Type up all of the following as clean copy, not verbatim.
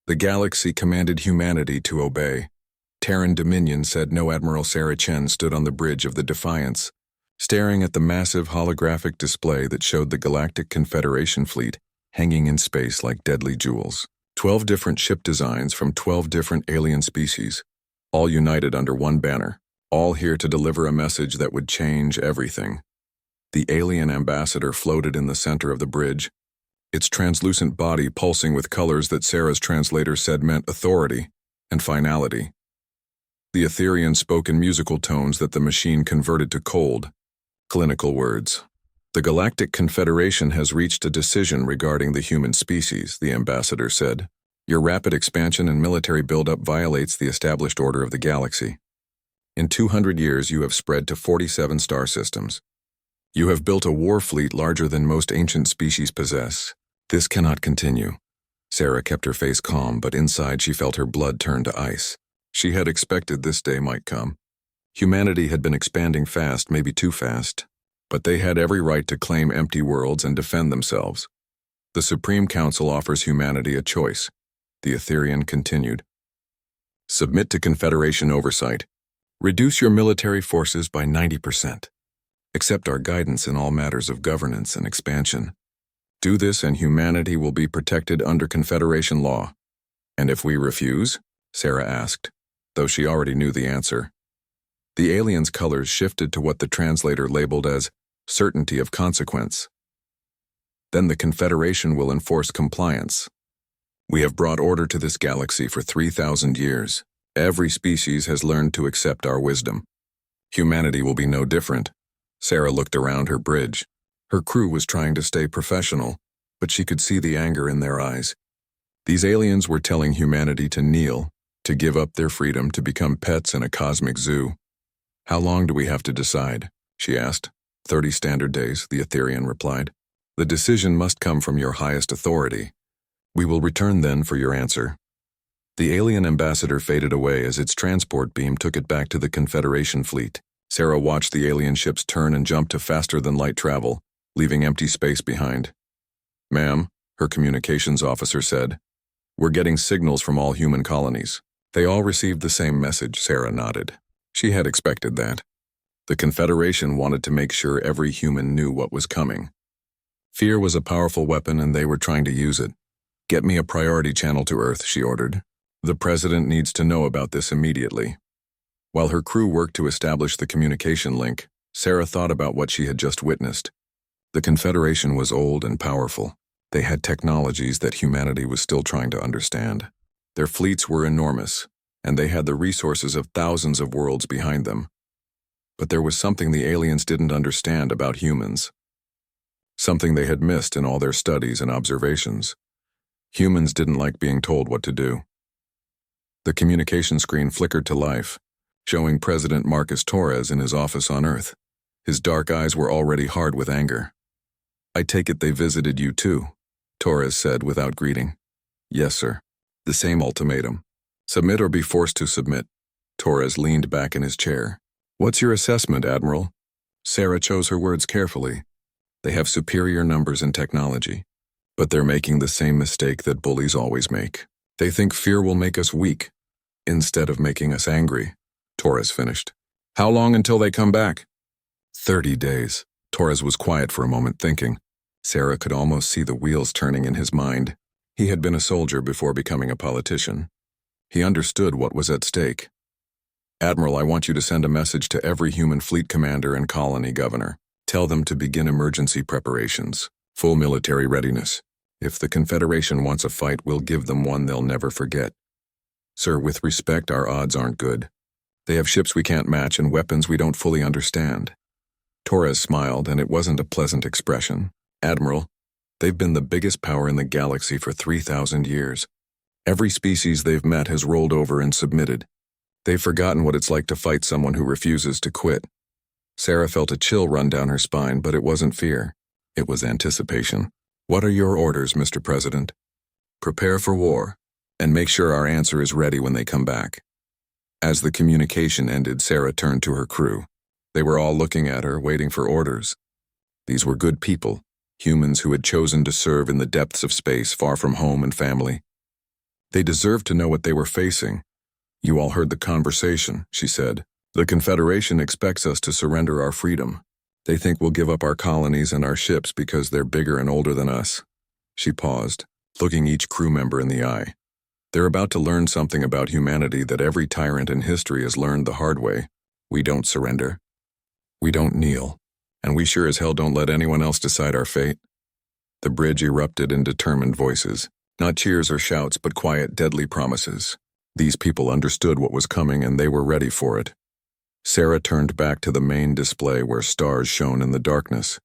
The galaxy commanded humanity to obey. Terran Dominion said no. Admiral Sarah Chen stood on the bridge of the Defiance, staring at the massive holographic display that showed the Galactic Confederation fleet hanging in space like deadly jewels. 12 different ship designs from 12 different alien species, all united under one banner, all here to deliver a message that would change everything. The alien ambassador floated in the center of the bridge, its translucent body pulsing with colors that Sarah's translator said meant authority and finality. The Etherean spoke in musical tones that the machine converted to cold, clinical words. The Galactic Confederation has reached a decision regarding the human species, the ambassador said. Your rapid expansion and military buildup violates the established order of the galaxy. In 200 years, you have spread to 47 star systems. You have built a war fleet larger than most ancient species possess. This cannot continue. Sarah kept her face calm, but inside she felt her blood turn to ice. She had expected this day might come. Humanity had been expanding fast, maybe too fast, but they had every right to claim empty worlds and defend themselves. The Supreme Council offers humanity a choice. The Etherean continued. Submit to Confederation oversight. Reduce your military forces by 90%. Accept our guidance in all matters of governance and expansion. Do this and humanity will be protected under Confederation law. And if we refuse? Sarah asked, though she already knew the answer. The alien's colors shifted to what the translator labeled as certainty of consequence. Then the Confederation will enforce compliance. We have brought order to this galaxy for 3,000 years. Every species has learned to accept our wisdom. Humanity will be no different. Sarah looked around her bridge. Her crew was trying to stay professional, but she could see the anger in their eyes. These aliens were telling humanity to kneel, to give up their freedom to become pets in a cosmic zoo. How long do we have to decide? She asked. 30 standard days, the Etherean replied. The decision must come from your highest authority. We will return then for your answer. The alien ambassador faded away as its transport beam took it back to the Confederation fleet. Sarah watched the alien ships turn and jump to faster-than-light travel, leaving empty space behind. Ma'am, her communications officer said, we're getting signals from all human colonies. They all received the same message, Sarah nodded. She had expected that. The Confederation wanted to make sure every human knew what was coming. Fear was a powerful weapon and they were trying to use it. Get me a priority channel to Earth, she ordered. The President needs to know about this immediately. While her crew worked to establish the communication link, Sarah thought about what she had just witnessed. The Confederation was old and powerful. They had technologies that humanity was still trying to understand. Their fleets were enormous, and they had the resources of thousands of worlds behind them. But there was something the aliens didn't understand about humans. Something they had missed in all their studies and observations. Humans didn't like being told what to do. The communication screen flickered to life, showing President Marcus Torres in his office on Earth. His dark eyes were already hard with anger. I take it they visited you too, Torres said without greeting. Yes, sir. The same ultimatum. Submit or be forced to submit. Torres leaned back in his chair. What's your assessment, Admiral? Sarah chose her words carefully. They have superior numbers and technology, but they're making the same mistake that bullies always make. They think fear will make us weak, instead of making us angry, Torres finished. How long until they come back? 30 days. Torres was quiet for a moment, thinking. Sarah could almost see the wheels turning in his mind. He had been a soldier before becoming a politician. He understood what was at stake. Admiral, I want you to send a message to every human fleet commander and colony governor. Tell them to begin emergency preparations, full military readiness. If the Confederation wants a fight, we'll give them one they'll never forget. Sir, with respect, our odds aren't good. They have ships we can't match and weapons we don't fully understand. Torres smiled, and it wasn't a pleasant expression. Admiral, they've been the biggest power in the galaxy for 3,000 years. Every species they've met has rolled over and submitted. They've forgotten what it's like to fight someone who refuses to quit. Sarah felt a chill run down her spine, but it wasn't fear. It was anticipation. What are your orders, Mr. President? Prepare for war, and make sure our answer is ready when they come back. As the communication ended, Sarah turned to her crew. They were all looking at her, waiting for orders. These were good people, humans who had chosen to serve in the depths of space, far from home and family. They deserved to know what they were facing. "You all heard the conversation," she said. "The Confederation expects us to surrender our freedom. They think we'll give up our colonies and our ships because they're bigger and older than us." She paused, looking each crew member in the eye. "They're about to learn something about humanity that every tyrant in history has learned the hard way. We don't surrender. We don't kneel. And we sure as hell don't let anyone else decide our fate." The bridge erupted in determined voices. Not cheers or shouts, but quiet, deadly promises. These people understood what was coming and they were ready for it. Sarah turned back to the main display where stars shone in the darkness.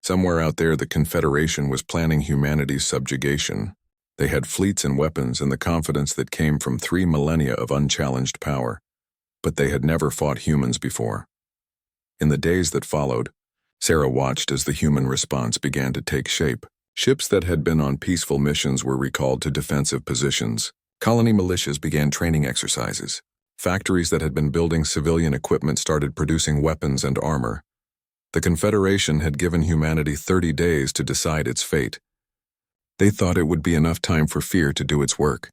Somewhere out there, the Confederation was planning humanity's subjugation. They had fleets and weapons and the confidence that came from 3 millennia of unchallenged power. But they had never fought humans before. In the days that followed, Sarah watched as the human response began to take shape. Ships that had been on peaceful missions were recalled to defensive positions. Colony militias began training exercises. Factories that had been building civilian equipment started producing weapons and armor. The Confederation had given humanity 30 days to decide its fate. They thought it would be enough time for fear to do its work,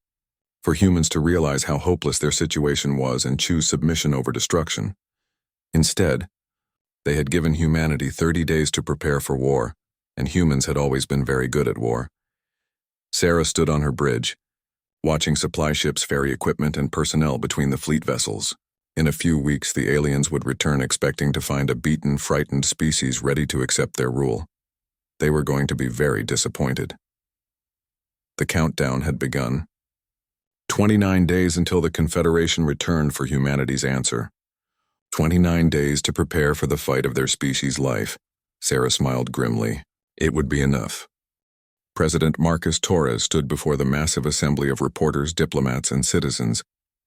for humans to realize how hopeless their situation was and choose submission over destruction. Instead, they had given humanity 30 days to prepare for war, and humans had always been very good at war. Sarah stood on her bridge, watching supply ships ferry equipment and personnel between the fleet vessels. In a few weeks, the aliens would return expecting to find a beaten, frightened species ready to accept their rule. They were going to be very disappointed. The countdown had begun. 29 days until the Confederation returned for humanity's answer. 29 days to prepare for the fight of their species' life. Sarah smiled grimly. It would be enough. President Marcus Torres stood before the massive assembly of reporters, diplomats, and citizens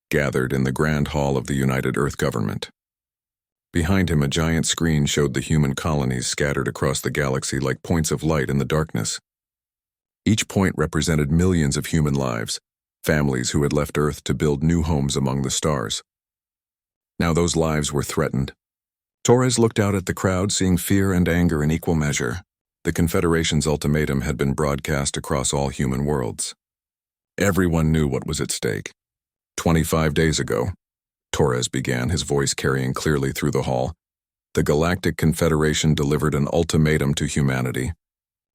gathered in the Grand Hall of the United Earth Government. Behind him, a giant screen showed the human colonies scattered across the galaxy like points of light in the darkness. Each point represented millions of human lives, families who had left Earth to build new homes among the stars. Now those lives were threatened. Torres looked out at the crowd, seeing fear and anger in equal measure. The Confederation's ultimatum had been broadcast across all human worlds. Everyone knew what was at stake. 25 days ago, Torres began, his voice carrying clearly through the hall, the Galactic Confederation delivered an ultimatum to humanity.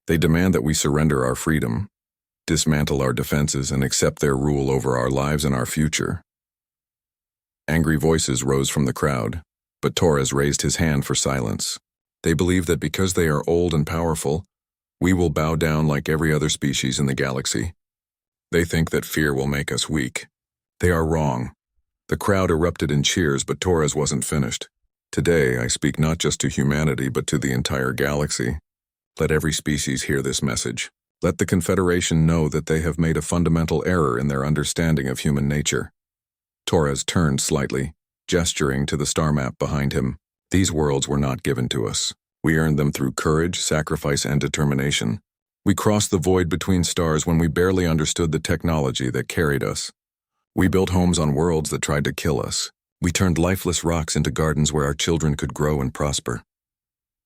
They demand that we surrender our freedom, dismantle our defenses, and accept their rule over our lives and our future. Angry voices rose from the crowd, but Torres raised his hand for silence. They believe that because they are old and powerful, we will bow down like every other species in the galaxy. They think that fear will make us weak. They are wrong. The crowd erupted in cheers, but Torres wasn't finished. Today, I speak not just to humanity, but to the entire galaxy. Let every species hear this message. Let the Confederation know that they have made a fundamental error in their understanding of human nature. Torres turned slightly, gesturing to the star map behind him. These worlds were not given to us. We earned them through courage, sacrifice, and determination. We crossed the void between stars when we barely understood the technology that carried us. We built homes on worlds that tried to kill us. We turned lifeless rocks into gardens where our children could grow and prosper.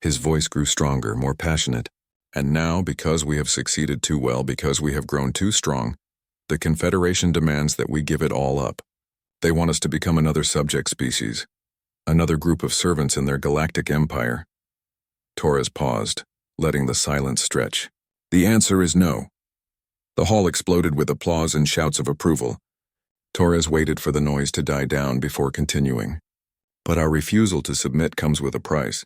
His voice grew stronger, more passionate. And now, because we have succeeded too well, because we have grown too strong, the Confederation demands that we give it all up. They want us to become another subject species, another group of servants in their galactic empire. Torres paused, letting the silence stretch. The answer is no. The hall exploded with applause and shouts of approval. Torres waited for the noise to die down before continuing. But our refusal to submit comes with a price.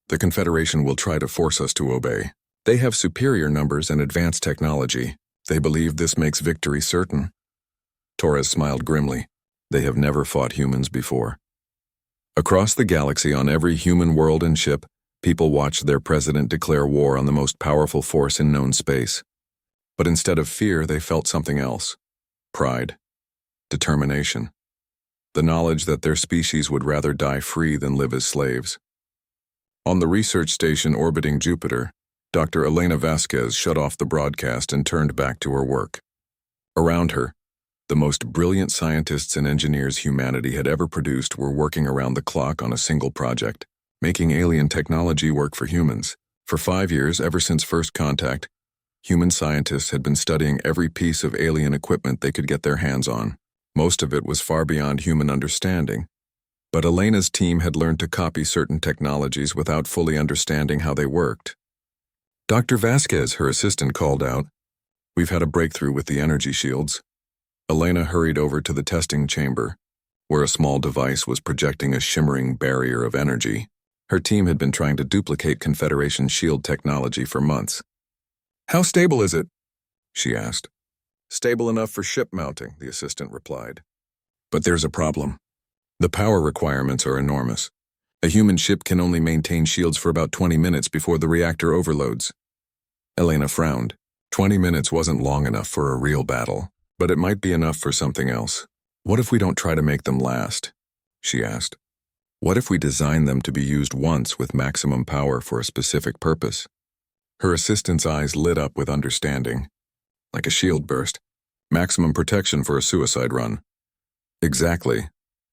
The Confederation will try to force us to obey. They have superior numbers and advanced technology. They believe this makes victory certain. Torres smiled grimly. They have never fought humans before. Across the galaxy, on every human world and ship, people watched their president declare war on the most powerful force in known space. But instead of fear, they felt something else. Pride. Determination. The knowledge that their species would rather die free than live as slaves. On the research station orbiting Jupiter, Dr. Elena Vasquez shut off the broadcast and turned back to her work. Around her, the most brilliant scientists and engineers humanity had ever produced were working around the clock on a single project, making alien technology work for humans. For 5 years, ever since first contact, Human scientists had been studying every piece of alien equipment they could get their hands on. Most of it was far beyond human understanding. But Elena's team had learned to copy certain technologies without fully understanding how they worked. Dr. Vasquez, her assistant, called out, "We've had a breakthrough with the energy shields." Elena hurried over to the testing chamber, where a small device was projecting a shimmering barrier of energy. Her team had been trying to duplicate Confederation shield technology for months. "How stable is it?" she asked. "Stable enough for ship mounting," the assistant replied. "But there's a problem. The power requirements are enormous. A human ship can only maintain shields for about 20 minutes before the reactor overloads." Elena frowned. 20 minutes wasn't long enough for a real battle, but it might be enough for something else. "What if we don't try to make them last?" she asked. "What if we design them to be used once with maximum power for a specific purpose?" Her assistant's eyes lit up with understanding. "Like a shield burst. Maximum protection for a suicide run." "Exactly."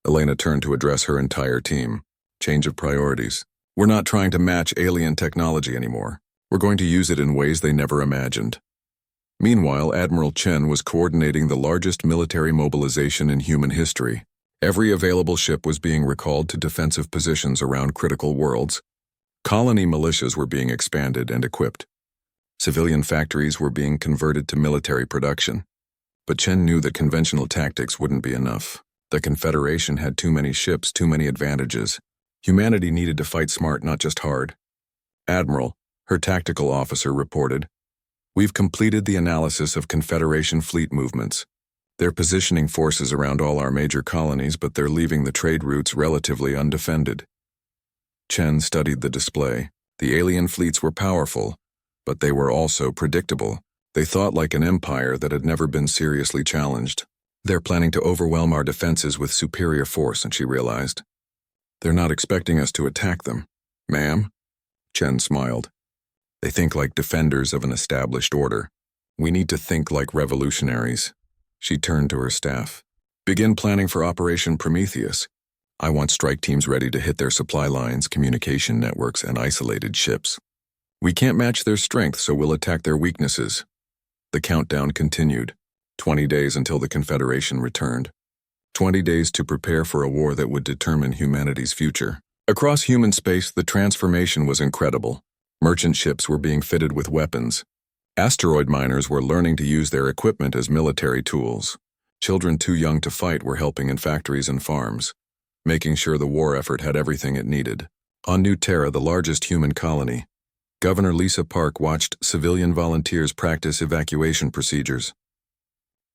Elena turned to address her entire team. "Change of priorities. We're not trying to match alien technology anymore. We're going to use it in ways they never imagined." Meanwhile, Admiral Chen was coordinating the largest military mobilization in human history. Every available ship was being recalled to defensive positions around critical worlds. Colony militias were being expanded and equipped. Civilian factories were being converted to military production. But Chen knew that conventional tactics wouldn't be enough. The Confederation had too many ships, too many advantages. Humanity needed to fight smart, not just hard. "Admiral," her tactical officer reported, "we've completed the analysis of Confederation fleet movements. They're positioning forces around all our major colonies, but they're leaving the trade routes relatively undefended." Chen studied the display. The alien fleets were powerful, but they were also predictable. They thought like an empire that had never been seriously challenged. "They're planning to overwhelm our defenses with superior force," and she realized. "They're not expecting us to attack them." "Ma'am?" Chen smiled. "They think like defenders of an established order. We need to think like revolutionaries." She turned to her staff. "Begin planning for Operation Prometheus. I want strike teams ready to hit their supply lines, communication networks, and isolated ships. We can't match their strength, so we'll attack their weaknesses." The countdown continued. 20 days until the Confederation returned. 20 days to prepare for a war that would determine humanity's future. Across human space, the transformation was incredible. Merchant ships were being fitted with weapons. Asteroid miners were learning to use their equipment as military tools. Children too young to fight were helping in factories and farms, making sure the war effort had everything it needed. On New Terra, the largest human colony, Governor Lisa Park watched civilian volunteers practice evacuation procedures.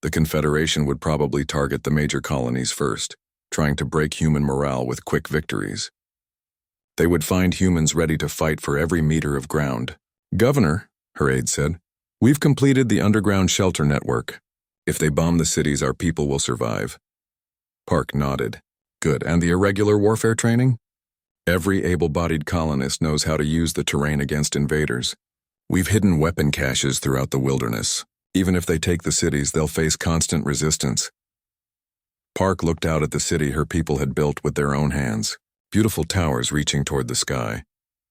The Confederation would probably target the major colonies first, trying to break human morale with quick victories. They would find humans ready to fight for every meter of ground. "Governor," her aide said, "we've completed the underground shelter network. If they bomb the cities, our people will survive." Park nodded. "Good. And the irregular warfare training?" "Every able-bodied colonist knows how to use the terrain against invaders. We've hidden weapon caches throughout the wilderness. Even if they take the cities, they'll face constant resistance." Park looked out at the city her people had built with their own hands. Beautiful towers reaching toward the sky.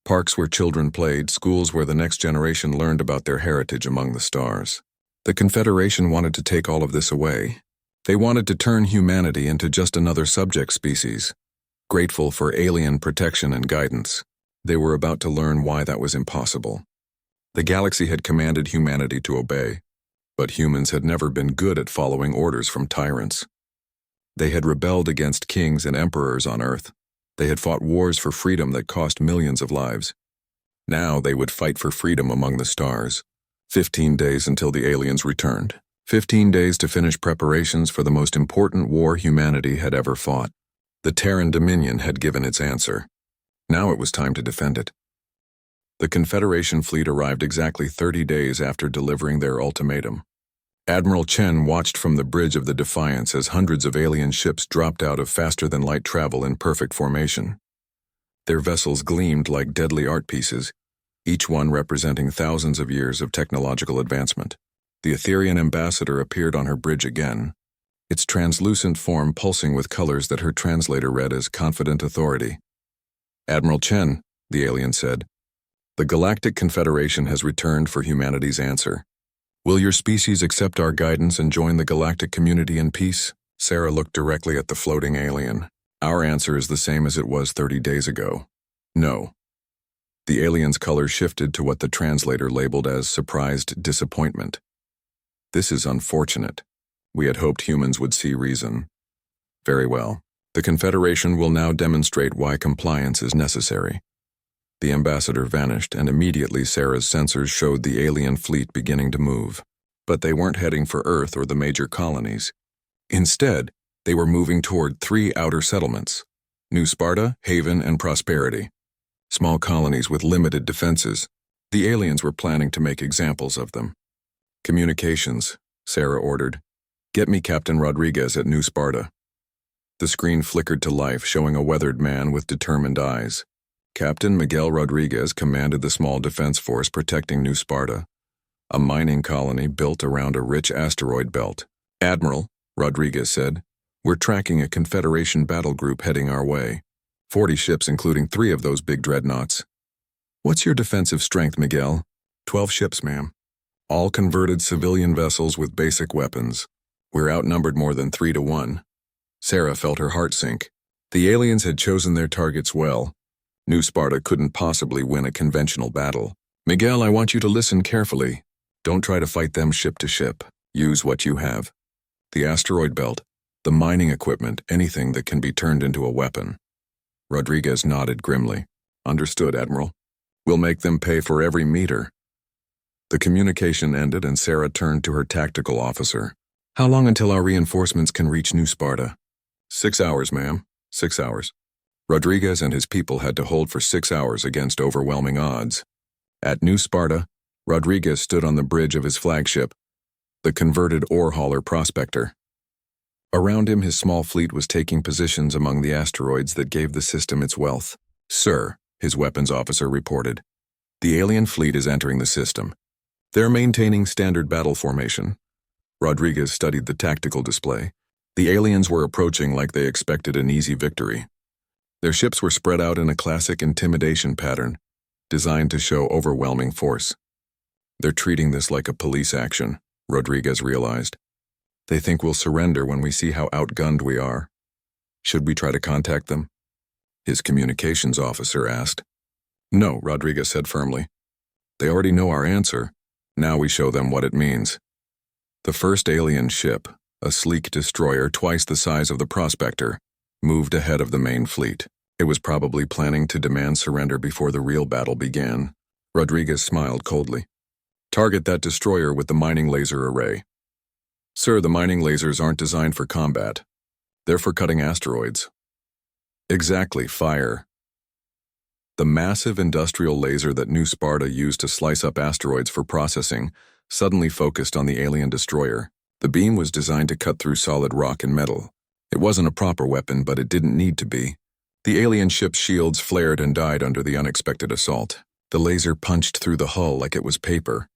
Parks where children played, schools where the next generation learned about their heritage among the stars. The Confederation wanted to take all of this away. They wanted to turn humanity into just another subject species, grateful for alien protection and guidance. They were about to learn why that was impossible. The galaxy had commanded humanity to obey, but humans had never been good at following orders from tyrants. They had rebelled against kings and emperors on Earth. They had fought wars for freedom that cost millions of lives. Now they would fight for freedom among the stars. 15 days until the aliens returned. 15 days to finish preparations for the most important war humanity had ever fought. The Terran Dominion had given its answer. Now it was time to defend it. The Confederation fleet arrived exactly 30 days after delivering their ultimatum. Admiral Chen watched from the bridge of the Defiance as hundreds of alien ships dropped out of faster-than-light travel in perfect formation. Their vessels gleamed like deadly art pieces, each one representing thousands of years of technological advancement. The Etherian ambassador appeared on her bridge again, its translucent form pulsing with colors that her translator read as confident authority. "Admiral Chen," the alien said, "the Galactic Confederation has returned for humanity's answer. Will your species accept our guidance and join the galactic community in peace? Sarah looked directly at the floating alien. Our answer is the same as it was 30 days ago. No. The alien's color shifted to what the translator labeled as surprised disappointment. This is unfortunate. We had hoped humans would see reason. Very well. The Confederation will now demonstrate why compliance is necessary. The ambassador vanished, and immediately Sarah's sensors showed the alien fleet beginning to move. But they weren't heading for Earth or the major colonies. Instead, they were moving toward 3 outer settlements: New Sparta, Haven, and Prosperity. Small colonies with limited defenses. The aliens were planning to make examples of them. Communications, Sarah ordered. Get me Captain Rodriguez at New Sparta. The screen flickered to life, showing a weathered man with determined eyes. Captain Miguel Rodriguez commanded the small defense force protecting New Sparta, a mining colony built around a rich asteroid belt. Admiral, Rodriguez said, we're tracking a Confederation battle group heading our way. 40 ships, including 3 of those big dreadnoughts. What's your defensive strength, Miguel? 12 ships, ma'am. All converted civilian vessels with basic weapons. We're outnumbered more than 3 to 1. Sarah felt her heart sink. The aliens had chosen their targets well. New Sparta couldn't possibly win a conventional battle. Miguel, I want you to listen carefully. Don't try to fight them ship to ship. Use what you have. The asteroid belt, the mining equipment, anything that can be turned into a weapon. Rodriguez nodded grimly. Understood, Admiral. We'll make them pay for every meter. The communication ended and Sarah turned to her tactical officer. How long until our reinforcements can reach New Sparta? 6 hours, ma'am. 6 hours. Rodriguez and his people had to hold for 6 hours against overwhelming odds. At New Sparta, Rodriguez stood on the bridge of his flagship, the converted ore hauler Prospector. Around him, his small fleet was taking positions among the asteroids that gave the system its wealth. Sir, his weapons officer reported, the alien fleet is entering the system. They're maintaining standard battle formation. Rodriguez studied the tactical display. The aliens were approaching like they expected an easy victory. Their ships were spread out in a classic intimidation pattern, designed to show overwhelming force. They're treating this like a police action, Rodriguez realized. They think we'll surrender when we see how outgunned we are. Should we try to contact them? His communications officer asked. No, Rodriguez said firmly. They already know our answer. Now we show them what it means. The first alien ship, a sleek destroyer twice the size of the Prospector, moved ahead of the main fleet. It was probably planning to demand surrender before the real battle began. Rodriguez smiled coldly. Target that destroyer with the mining laser array. Sir, the mining lasers aren't designed for combat. They're for cutting asteroids. Exactly, fire. The massive industrial laser that New Sparta used to slice up asteroids for processing suddenly focused on the alien destroyer. The beam was designed to cut through solid rock and metal. It wasn't a proper weapon, but it didn't need to be. The alien ship's shields flared and died under the unexpected assault. The laser punched through the hull like it was paper,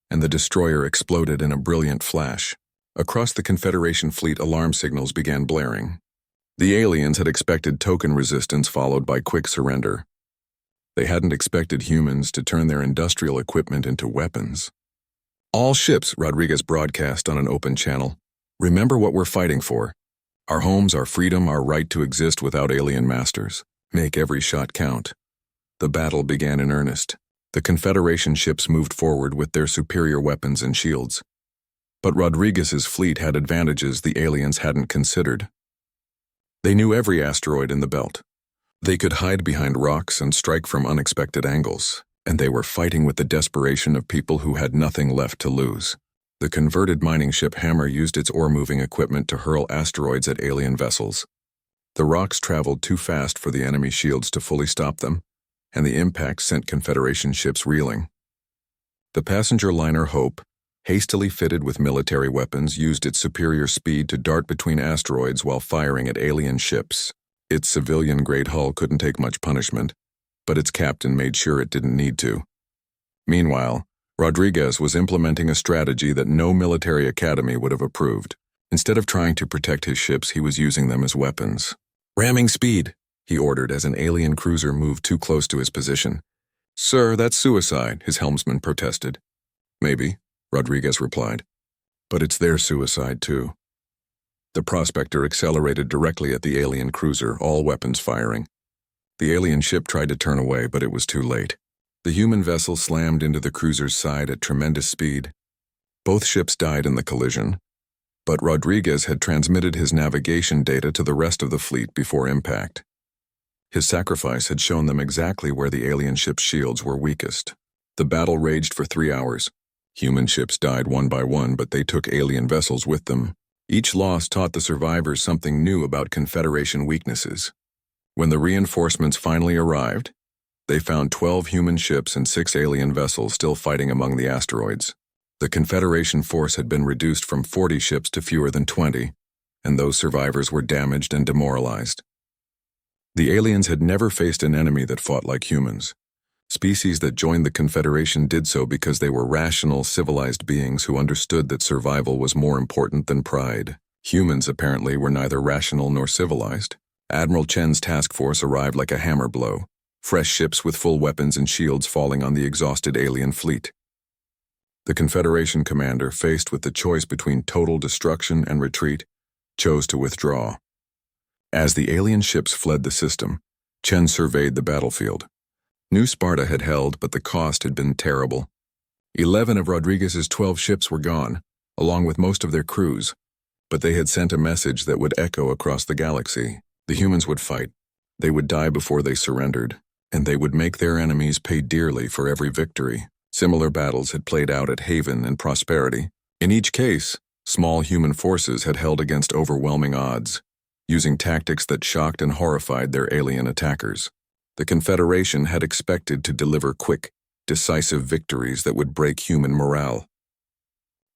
and the destroyer exploded in a brilliant flash. Across the Confederation fleet, alarm signals began blaring. The aliens had expected token resistance followed by quick surrender. They hadn't expected humans to turn their industrial equipment into weapons. All ships, Rodriguez broadcast on an open channel. Remember what we're fighting for. Our homes, our freedom, our right to exist without alien masters. Make every shot count. The battle began in earnest. The Confederation ships moved forward with their superior weapons and shields. But Rodriguez's fleet had advantages the aliens hadn't considered. They knew every asteroid in the belt. They could hide behind rocks and strike from unexpected angles, and they were fighting with the desperation of people who had nothing left to lose. The converted mining ship Hammer used its ore-moving equipment to hurl asteroids at alien vessels. The rocks traveled too fast for the enemy shields to fully stop them, and the impact sent Confederation ships reeling. The passenger liner Hope, hastily fitted with military weapons, used its superior speed to dart between asteroids while firing at alien ships. Its civilian-grade hull couldn't take much punishment, but its captain made sure it didn't need to. Meanwhile, Rodriguez was implementing a strategy that no military academy would have approved. Instead of trying to protect his ships, he was using them as weapons. Ramming speed, he ordered as an alien cruiser moved too close to his position. Sir, that's suicide, his helmsman protested. Maybe, Rodriguez replied. But it's their suicide, too. The prospector accelerated directly at the alien cruiser, all weapons firing. The alien ship tried to turn away, but it was too late. The human vessel slammed into the cruiser's side at tremendous speed. Both ships died in the collision, but Rodriguez had transmitted his navigation data to the rest of the fleet before impact. His sacrifice had shown them exactly where the alien ship's shields were weakest. The battle raged for 3 hours. Human ships died one by one, but they took alien vessels with them. Each loss taught the survivors something new about Confederation weaknesses. When the reinforcements finally arrived, they found 12 human ships and 6 alien vessels still fighting among the asteroids. The Confederation force had been reduced from 40 ships to fewer than 20, and those survivors were damaged and demoralized. The aliens had never faced an enemy that fought like humans. Species that joined the Confederation did so because they were rational, civilized beings who understood that survival was more important than pride. Humans, apparently, were neither rational nor civilized. Admiral Chen's task force arrived like a hammer blow, fresh ships with full weapons and shields falling on the exhausted alien fleet. The Confederation commander, faced with the choice between total destruction and retreat, chose to withdraw. As the alien ships fled the system, Chen surveyed the battlefield. New Sparta had held, but the cost had been terrible. 11 of Rodriguez's 12 ships were gone, along with most of their crews, but they had sent a message that would echo across the galaxy. The humans would fight. They would die before they surrendered, and they would make their enemies pay dearly for every victory. Similar battles had played out at Haven and Prosperity. In each case, small human forces had held against overwhelming odds, using tactics that shocked and horrified their alien attackers. The Confederation had expected to deliver quick, decisive victories that would break human morale.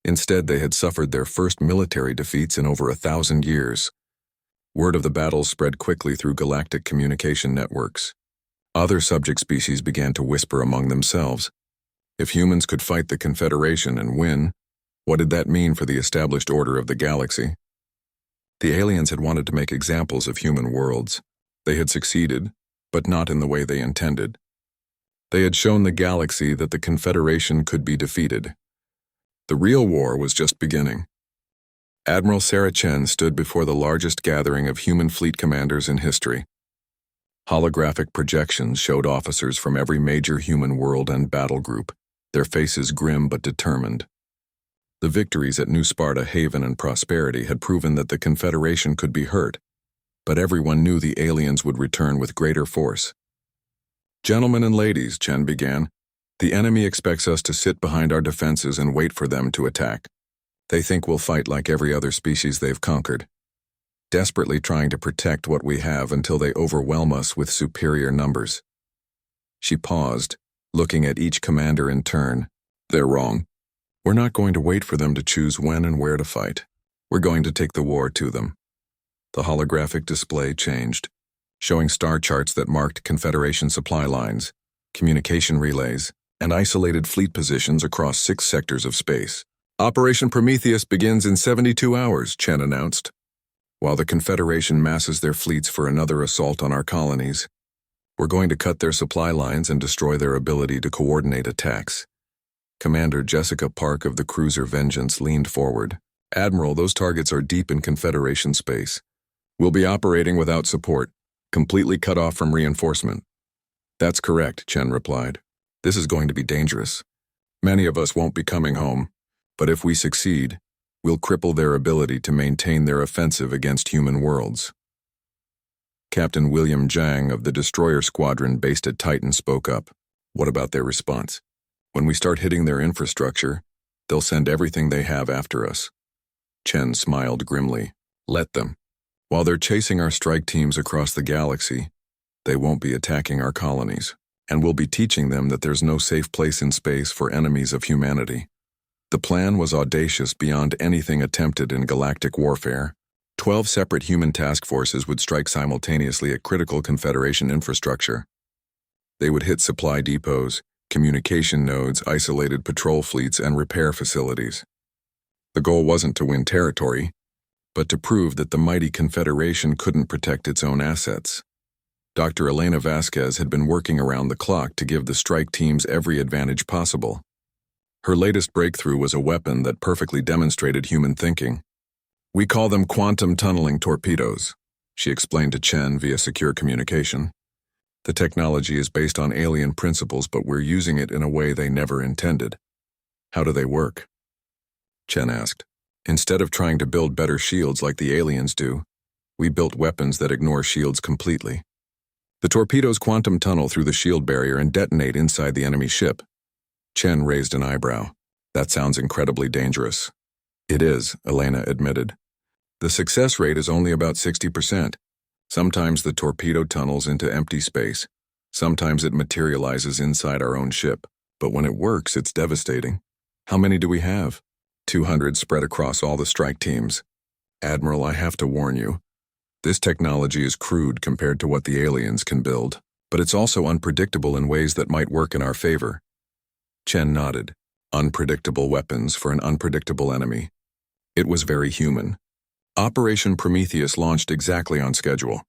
Instead, they had suffered their first military defeats in over 1,000 years. Word of the battles spread quickly through galactic communication networks. Other subject species began to whisper among themselves. If humans could fight the Confederation and win, what did that mean for the established order of the galaxy? The aliens had wanted to make examples of human worlds. They had succeeded, but not in the way they intended. They had shown the galaxy that the Confederation could be defeated. The real war was just beginning. Admiral Sarah Chen stood before the largest gathering of human fleet commanders in history. Holographic projections showed officers from every major human world and battle group, their faces grim but determined. The victories at New Sparta, Haven, and Prosperity had proven that the Confederation could be hurt, but everyone knew the aliens would return with greater force. "Gentlemen and ladies," Chen began, "the enemy expects us to sit behind our defenses and wait for them to attack. They think we'll fight like every other species they've conquered, desperately trying to protect what we have until they overwhelm us with superior numbers." She paused, looking at each commander in turn. "They're wrong. We're not going to wait for them to choose when and where to fight. We're going to take the war to them." The holographic display changed, showing star charts that marked Confederation supply lines, communication relays, and isolated fleet positions across 6 sectors of space. "Operation Prometheus begins in 72 hours, Chen announced. "While the Confederation masses their fleets for another assault on our colonies, we're going to cut their supply lines and destroy their ability to coordinate attacks." Commander Jessica Park of the cruiser Vengeance leaned forward. "Admiral, those targets are deep in Confederation space. We'll be operating without support, completely cut off from reinforcement." "That's correct," Chen replied. "This is going to be dangerous. Many of us won't be coming home, but if we succeed, we'll cripple their ability to maintain their offensive against human worlds." Captain William Zhang of the destroyer squadron based at Titan spoke up. "What about their response? When we start hitting their infrastructure, they'll send everything they have after us." Chen smiled grimly. "Let them. While they're chasing our strike teams across the galaxy, they won't be attacking our colonies, and we'll be teaching them that there's no safe place in space for enemies of humanity." The plan was audacious beyond anything attempted in galactic warfare. 12 separate human task forces would strike simultaneously at critical Confederation infrastructure. They would hit supply depots, communication nodes, isolated patrol fleets, and repair facilities. The goal wasn't to win territory, but to prove that the mighty Confederation couldn't protect its own assets. Dr. Elena Vasquez had been working around the clock to give the strike teams every advantage possible. Her latest breakthrough was a weapon that perfectly demonstrated human thinking. "We call them quantum tunneling torpedoes," she explained to Chen via secure communication. "The technology is based on alien principles, but we're using it in a way they never intended." "How do they work?" Chen asked. "Instead of trying to build better shields like the aliens do, we built weapons that ignore shields completely. The torpedoes quantum tunnel through the shield barrier and detonate inside the enemy ship." Chen raised an eyebrow. "That sounds incredibly dangerous." "It is," Elena admitted. "The success rate is only about 60%. Sometimes the torpedo tunnels into empty space. Sometimes it materializes inside our own ship. But when it works, it's devastating." "How many do we have?" 200 spread across all the strike teams. "Admiral, I have to warn you. This technology is crude compared to what the aliens can build, but it's also unpredictable in ways that might work in our favor." Chen nodded. Unpredictable weapons for an unpredictable enemy. It was very human. Operation Prometheus launched exactly on schedule.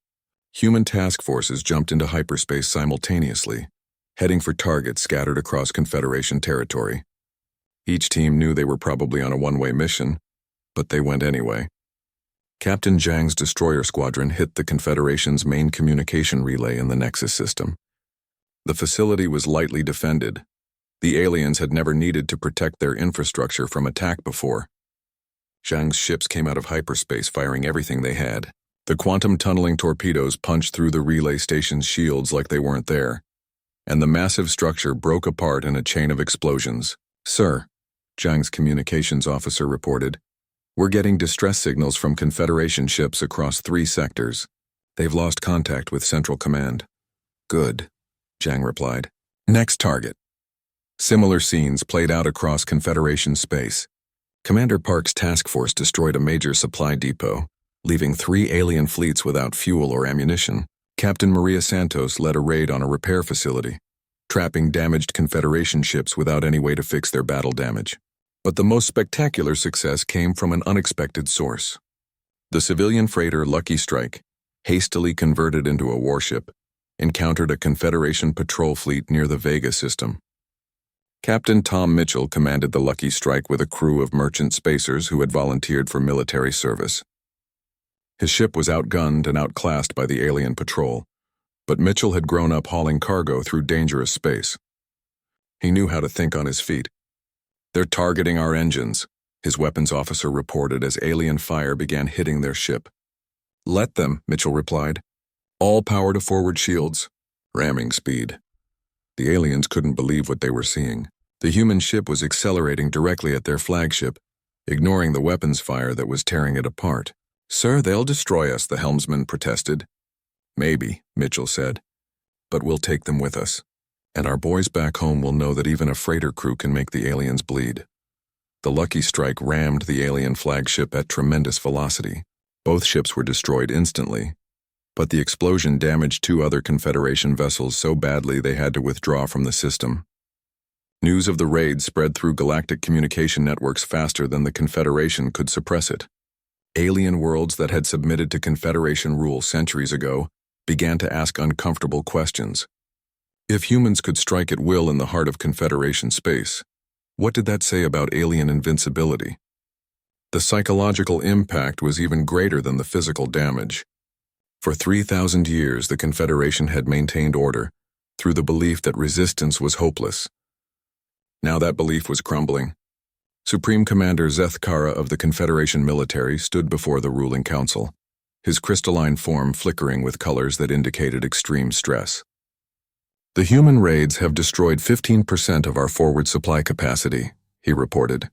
Human task forces jumped into hyperspace simultaneously, heading for targets scattered across Confederation territory. Each team knew they were probably on a one-way mission, but they went anyway. Captain Zhang's destroyer squadron hit the Confederation's main communication relay in the Nexus system. The facility was lightly defended. The aliens had never needed to protect their infrastructure from attack before. Zhang's ships came out of hyperspace firing everything they had. The quantum tunneling torpedoes punched through the relay station's shields like they weren't there, and the massive structure broke apart in a chain of explosions. "Sir," Zhang's communications officer reported, "we're getting distress signals from Confederation ships across 3 sectors. They've lost contact with Central Command." "Good," Zhang replied. "Next target." Similar scenes played out across Confederation space. Commander Park's task force destroyed a major supply depot, leaving 3 alien fleets without fuel or ammunition. Captain Maria Santos led a raid on a repair facility, trapping damaged Confederation ships without any way to fix their battle damage. But the most spectacular success came from an unexpected source. The civilian freighter Lucky Strike, hastily converted into a warship, encountered a Confederation patrol fleet near the Vega system. Captain Tom Mitchell commanded the Lucky Strike with a crew of merchant spacers who had volunteered for military service. His ship was outgunned and outclassed by the alien patrol, but Mitchell had grown up hauling cargo through dangerous space. He knew how to think on his feet. "They're targeting our engines," his weapons officer reported as alien fire began hitting their ship. "Let them," Mitchell replied. "All power to forward shields." Ramming speed. The aliens couldn't believe what they were seeing. The human ship was accelerating directly at their flagship, ignoring the weapons fire that was tearing it apart. "Sir, they'll destroy us," the helmsman protested. "Maybe," Mitchell said, "but we'll take them with us. And our boys back home will know that even a freighter crew can make the aliens bleed." The Lucky Strike rammed the alien flagship at tremendous velocity. Both ships were destroyed instantly, but the explosion damaged 2 other Confederation vessels so badly they had to withdraw from the system. News of the raid spread through galactic communication networks faster than the Confederation could suppress it. Alien worlds that had submitted to Confederation rule centuries ago began to ask uncomfortable questions. If humans could strike at will in the heart of Confederation space, what did that say about alien invincibility? The psychological impact was even greater than the physical damage. For 3,000 years, the Confederation had maintained order through the belief that resistance was hopeless. Now that belief was crumbling. Supreme Commander Zeth Kara of the Confederation military stood before the ruling council, his crystalline form flickering with colors that indicated extreme stress. "The human raids have destroyed 15% of our forward supply capacity," he reported.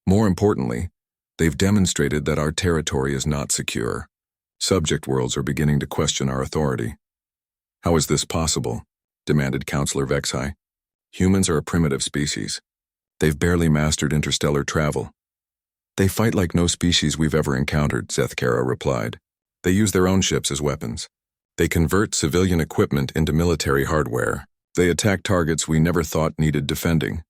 "More importantly, they've demonstrated that our territory is not secure. Subject worlds are beginning to question our authority." "How is this possible?" demanded Counselor Vexai. "Humans are a primitive species. They've barely mastered interstellar travel." "They fight like no species we've ever encountered," Zeth Kara replied. "They use their own ships as weapons. They convert civilian equipment into military hardware. They attack targets we never thought needed defending."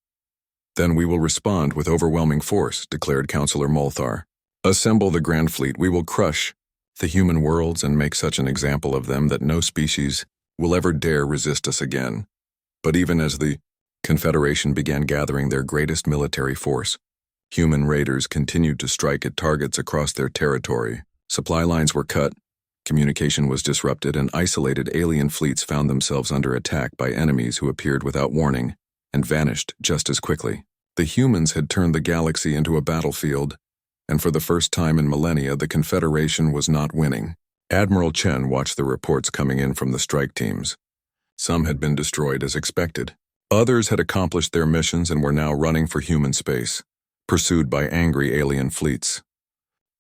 "Then we will respond with overwhelming force," declared Counselor Molthar. "Assemble the Grand Fleet. We will crush the human worlds and make such an example of them that no species will ever dare resist us again." But even as the Confederation began gathering their greatest military force. Human raiders continued to strike at targets across their territory. Supply lines were cut, communication was disrupted, and isolated alien fleets found themselves under attack by enemies who appeared without warning and vanished just as quickly. The humans had turned the galaxy into a battlefield, and for the first time in millennia, the Confederation was not winning. Admiral Chen watched the reports coming in from the strike teams. Some had been destroyed as expected. Others had accomplished their missions and were now running for human space, pursued by angry alien fleets.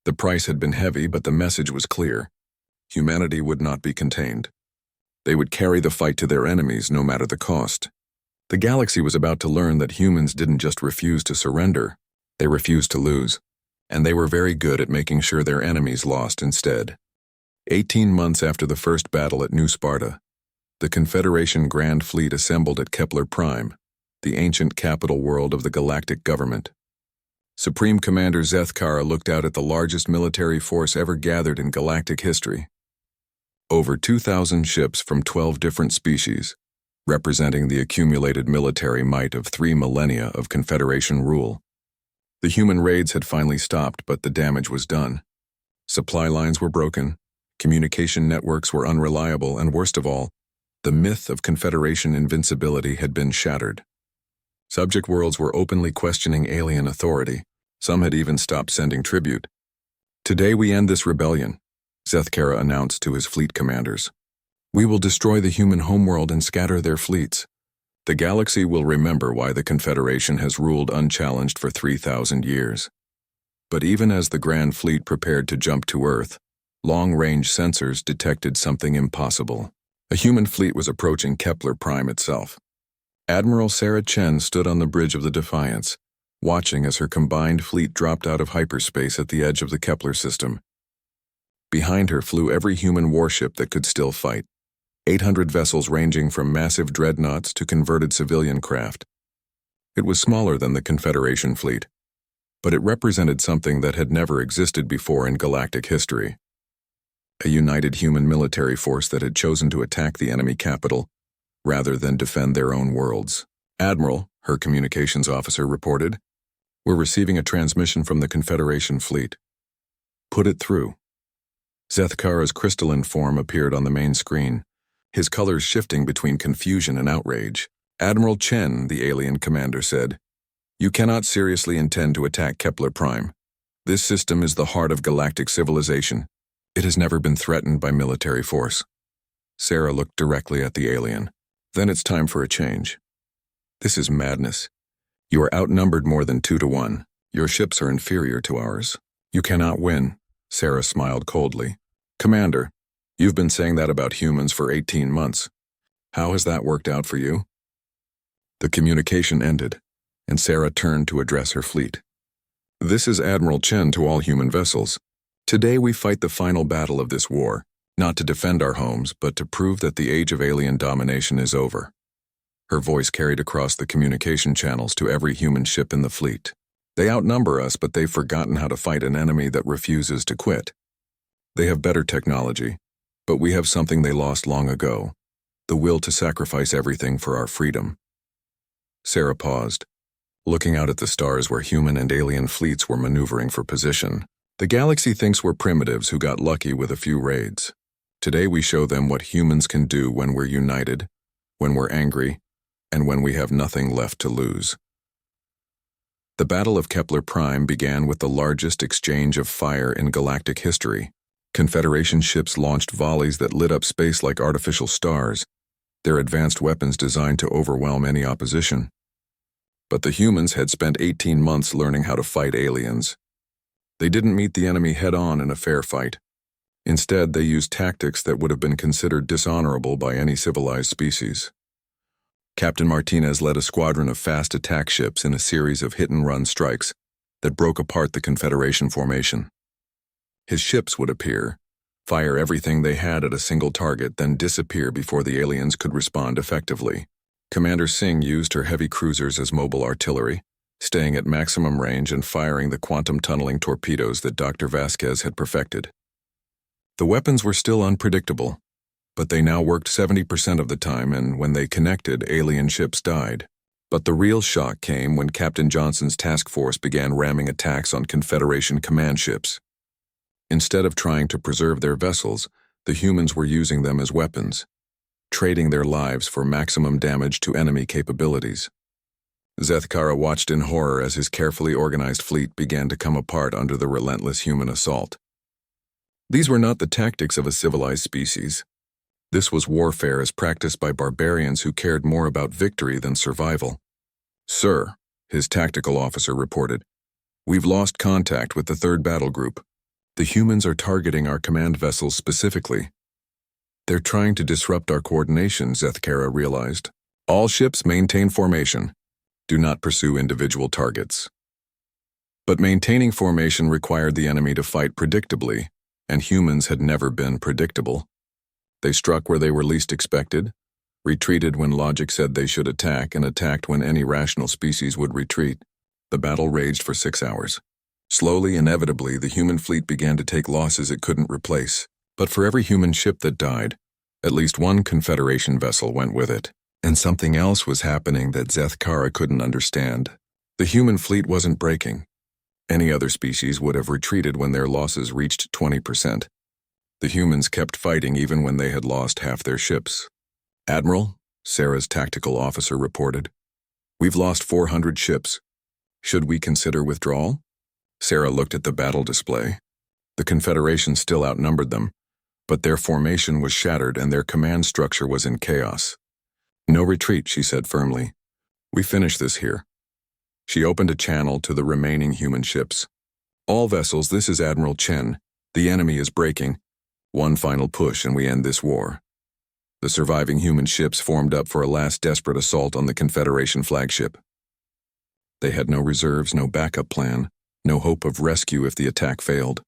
The price had been heavy, but the message was clear. Humanity would not be contained. They would carry the fight to their enemies no matter the cost. The galaxy was about to learn that humans didn't just refuse to surrender, they refused to lose. And they were very good at making sure their enemies lost instead. 18 months after the first battle at New Sparta, the Confederation Grand Fleet assembled at Kepler Prime, the ancient capital world of the galactic government. Supreme Commander Zethkara looked out at the largest military force ever gathered in galactic history. Over 2,000 ships from 12 different species, representing the accumulated military might of 3 millennia of Confederation rule. The human raids had finally stopped, but the damage was done. Supply lines were broken, communication networks were unreliable, and worst of all, the myth of Confederation invincibility had been shattered. Subject worlds were openly questioning alien authority. Some had even stopped sending tribute. "Today we end this rebellion," Zethkara announced to his fleet commanders. "We will destroy the human homeworld and scatter their fleets. The galaxy will remember why the Confederation has ruled unchallenged for 3,000 years. But even as the Grand Fleet prepared to jump to Earth, long-range sensors detected something impossible. A human fleet was approaching Kepler Prime itself. Admiral Sarah Chen stood on the bridge of the Defiance, watching as her combined fleet dropped out of hyperspace at the edge of the Kepler system. Behind her flew every human warship that could still fight. 800 vessels ranging from massive dreadnoughts to converted civilian craft. It was smaller than the Confederation fleet, but it represented something that had never existed before in galactic history. A united human military force that had chosen to attack the enemy capital rather than defend their own worlds. "Admiral," her communications officer reported, "we're receiving a transmission from the Confederation fleet." "Put it through." Zethkara's crystalline form appeared on the main screen, his colors shifting between confusion and outrage. "Admiral Chen," the alien commander said, "you cannot seriously intend to attack Kepler Prime. This system is the heart of galactic civilization. It has never been threatened by military force." Sarah looked directly at the alien. "Then it's time for a change. This is madness. You are outnumbered more than 2 to 1. Your ships are inferior to ours. You cannot win." Sarah smiled coldly. "Commander, you've been saying that about humans for 18 months. How has that worked out for you?" The communication ended, and Sarah turned to address her fleet. "This is Admiral Chen to all human vessels. Today we fight the final battle of this war, not to defend our homes, but to prove that the age of alien domination is over." Her voice carried across the communication channels to every human ship in the fleet. "They outnumber us, but they've forgotten how to fight an enemy that refuses to quit. They have better technology, but we have something they lost long ago, the will to sacrifice everything for our freedom." Sarah paused, looking out at the stars where human and alien fleets were maneuvering for position. "The galaxy thinks we're primitives who got lucky with a few raids. Today we show them what humans can do when we're united, when we're angry, and when we have nothing left to lose." The Battle of Kepler Prime began with the largest exchange of fire in galactic history. Confederation ships launched volleys that lit up space like artificial stars, their advanced weapons designed to overwhelm any opposition. But the humans had spent 18 months learning how to fight aliens. They didn't meet the enemy head-on in a fair fight. Instead, they used tactics that would have been considered dishonorable by any civilized species. Captain Martinez led a squadron of fast attack ships in a series of hit-and-run strikes that broke apart the Confederation formation. His ships would appear, fire everything they had at a single target, then disappear before the aliens could respond effectively. Commander Singh used her heavy cruisers as mobile artillery, staying at maximum range and firing the quantum-tunneling torpedoes that Dr. Vasquez had perfected. The weapons were still unpredictable, but they now worked 70% of the time, and when they connected, alien ships died. But the real shock came when Captain Johnson's task force began ramming attacks on Confederation command ships. Instead of trying to preserve their vessels, the humans were using them as weapons, trading their lives for maximum damage to enemy capabilities. Zethkara watched in horror as his carefully organized fleet began to come apart under the relentless human assault. These were not the tactics of a civilized species. This was warfare as practiced by barbarians who cared more about victory than survival. "Sir," his tactical officer reported, "we've lost contact with the third battle group. The humans are targeting our command vessels specifically. They're trying to disrupt our coordination," Zethkara realized. "All ships maintain formation. Do not pursue individual targets." But maintaining formation required the enemy to fight predictably, and humans had never been predictable. They struck where they were least expected, retreated when logic said they should attack, and attacked when any rational species would retreat. The battle raged for 6 hours. Slowly, inevitably, the human fleet began to take losses it couldn't replace. But for every human ship that died, at least one Confederation vessel went with it. And something else was happening that Zethkara couldn't understand. The human fleet wasn't breaking. Any other species would have retreated when their losses reached 20%. The humans kept fighting even when they had lost half their ships. "Admiral," Sarah's tactical officer reported, "we've lost 400 ships. Should we consider withdrawal?" Sarah looked at the battle display. The Confederation still outnumbered them, but their formation was shattered and their command structure was in chaos. "No retreat," she said firmly. "We finish this here." She opened a channel to the remaining human ships. "All vessels, this is Admiral Chen. The enemy is breaking. One final push and we end this war." The surviving human ships formed up for a last desperate assault on the Confederation flagship. They had no reserves, no backup plan, no hope of rescue if the attack failed.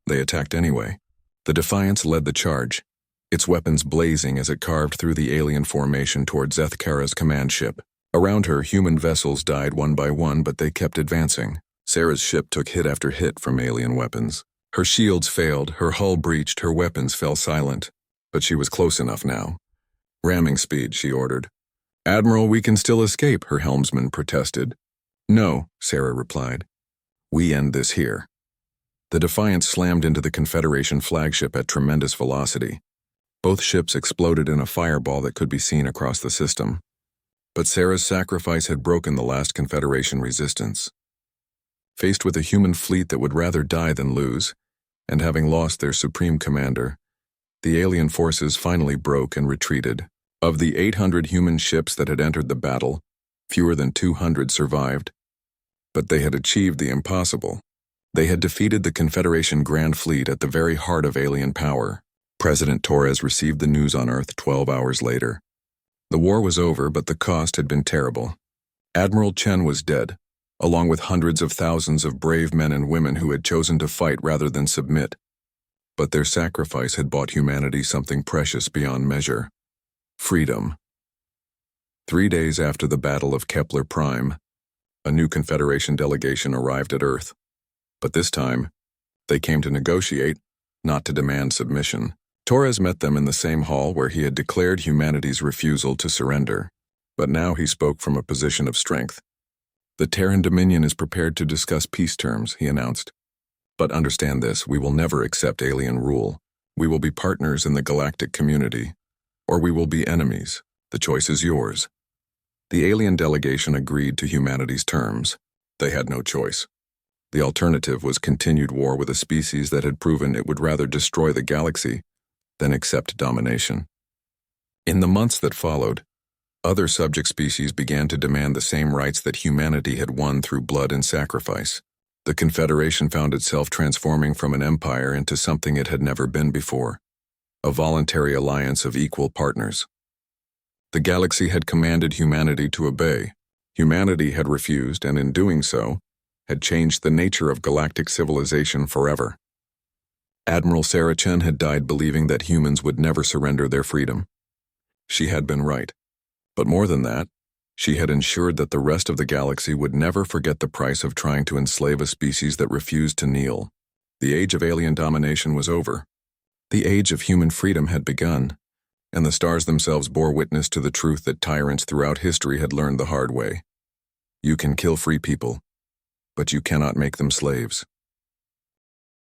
They attacked anyway. The Defiance led the charge, its weapons blazing as it carved through the alien formation toward Zethkara's command ship. Around her, human vessels died one by one, but they kept advancing. Sarah's ship took hit after hit from alien weapons. Her shields failed, her hull breached, her weapons fell silent. But she was close enough now. "Ramming speed," she ordered. "Admiral, we can still escape," her helmsman protested. "No," Sarah replied. "We end this here." The Defiance slammed into the Confederation flagship at tremendous velocity. Both ships exploded in a fireball that could be seen across the system. But Sarah's sacrifice had broken the last Confederation resistance. Faced with a human fleet that would rather die than lose, and having lost their supreme commander, the alien forces finally broke and retreated. Of the 800 human ships that had entered the battle, fewer than 200 survived. But they had achieved the impossible. They had defeated the Confederation Grand Fleet at the very heart of alien power. President Torres received the news on Earth 12 hours later. The war was over, but the cost had been terrible. Admiral Chen was dead, along with hundreds of thousands of brave men and women who had chosen to fight rather than submit. But their sacrifice had bought humanity something precious beyond measure: freedom. 3 days after the Battle of Kepler Prime, a new Confederation delegation arrived at Earth. But this time, they came to negotiate, not to demand submission. Torres met them in the same hall where he had declared humanity's refusal to surrender. But now he spoke from a position of strength. "The Terran Dominion is prepared to discuss peace terms," he announced. "But understand this, we will never accept alien rule. We will be partners in the galactic community, or we will be enemies. The choice is yours." The alien delegation agreed to humanity's terms. They had no choice. The alternative was continued war with a species that had proven it would rather destroy the galaxy than accept domination. In the months that followed, other subject species began to demand the same rights that humanity had won through blood and sacrifice. The Confederation found itself transforming from an empire into something it had never been before: a voluntary alliance of equal partners. The galaxy had commanded humanity to obey. Humanity had refused, and in doing so, had changed the nature of galactic civilization forever. Admiral Sarah Chen had died believing that humans would never surrender their freedom. She had been right. But more than that, she had ensured that the rest of the galaxy would never forget the price of trying to enslave a species that refused to kneel. The age of alien domination was over. The age of human freedom had begun, and the stars themselves bore witness to the truth that tyrants throughout history had learned the hard way. You can kill free people, but you cannot make them slaves.